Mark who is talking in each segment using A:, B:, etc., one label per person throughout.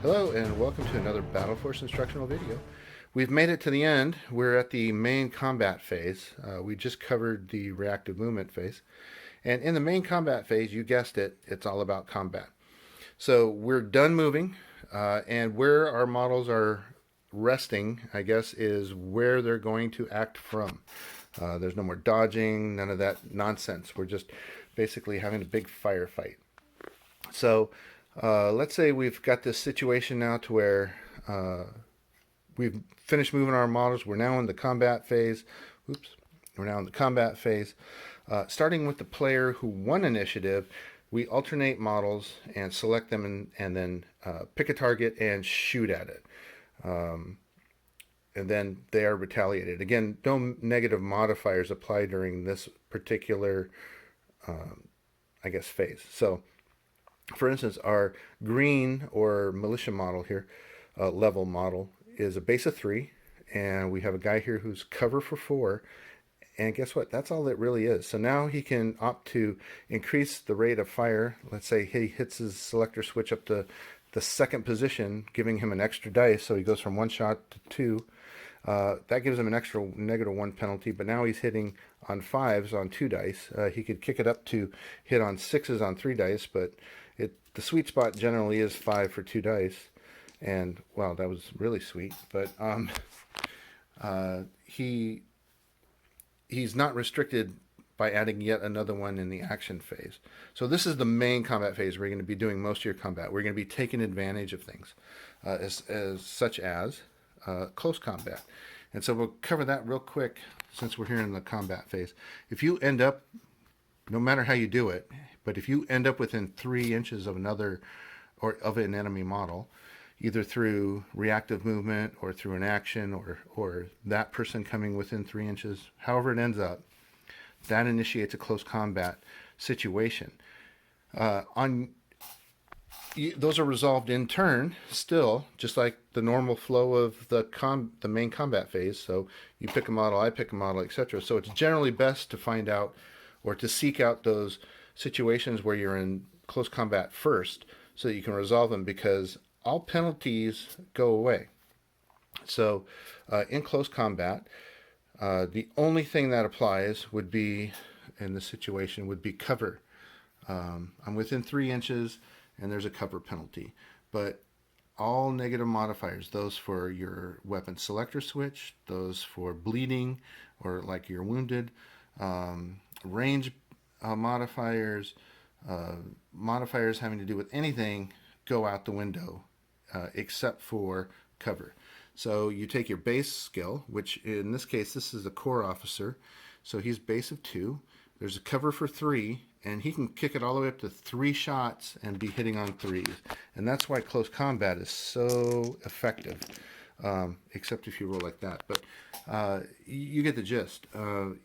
A: Hello and welcome to another Battle Force instructional video. We've made it to the end. We're at the main combat phase. We just covered the reactive movement phase. And in the main combat phase, you guessed it, it's all about combat. So we're done moving, and where our models are resting, I guess, is where they're going to act from. There's no more dodging, none of that nonsense. We're just basically having a big firefight. So let's say we've got this situation now to where we've finished moving our models. We're now in the combat phase. Oops. We're now in the combat phase. Starting with the player who won initiative, we alternate models and select them and then pick a target and shoot at it. And then they are retaliated. Again, no negative modifiers apply during this particular, I guess, phase. So, for instance, our green or militia model here, level model, is a base of 3, and we have a guy here who's cover for 4, and guess what? That's all it really is. So now he can opt to increase the rate of fire. Let's say he hits his selector switch up to the second position, giving him an extra dice, so he goes from 1 shot to 2. That gives him an extra -1 penalty, but now he's hitting on 5s on 2 dice. He could kick it up to hit on 6s on 3 dice, but the sweet spot generally is 5 for 2 dice. And, well, that was really sweet, but he's not restricted by adding yet another one in the action phase. So this is the main combat phase where you're going to be doing most of your combat. We're going to be taking advantage of things, such as close combat. And so we'll cover that real quick since we're here in the combat phase. If you end up, no matter how you do it, but if you end up within 3 inches of another or of an enemy model, either through reactive movement or through an action or that person coming within 3 inches, however it ends up, that initiates a close combat situation. Those are resolved in turn still, just like the normal flow of the main combat phase. So you pick a model, I pick a model, etc. So it's generally best to find out or to seek out those situations where you're in close combat first so that you can resolve them, because all penalties go away. So in close combat, the only thing that applies would be, in this situation, would be cover. I'm within 3 inches and there's a cover penalty. But all negative modifiers, those for your weapon selector switch, those for bleeding or like you're wounded, range modifiers, modifiers having to do with anything go out the window except for cover. So you take your base skill, which in this case, this is a corps officer. So he's base of 2. There's a cover for 3, and he can kick it all the way up to 3 shots and be hitting on 3s. And that's why close combat is so effective, except if you roll like that. But you get the gist.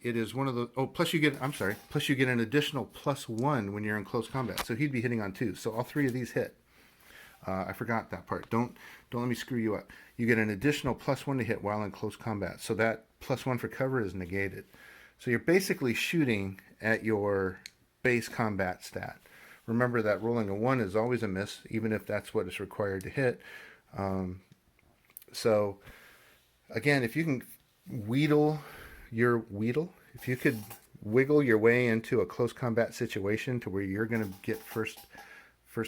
A: It is one of the, plus you get, plus you get an additional +1 when you're in close combat. So he'd be hitting on 2. So all 3 of these hit. I forgot that part. Don't let me screw you up. You get an additional +1 to hit while in close combat. So that +1 for cover is negated. So you're basically shooting at your base combat stat. Remember that rolling a 1 is always a miss, even if that's what is required to hit. So again, if you can if you could wiggle your way into a close combat situation to where you're going to get first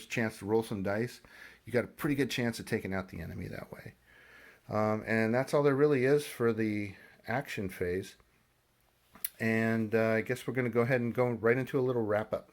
A: chance to roll some dice, you got a pretty good chance of taking out the enemy that way. And that's all there really is for the action phase. And I guess we're going to go ahead and go right into a little wrap up.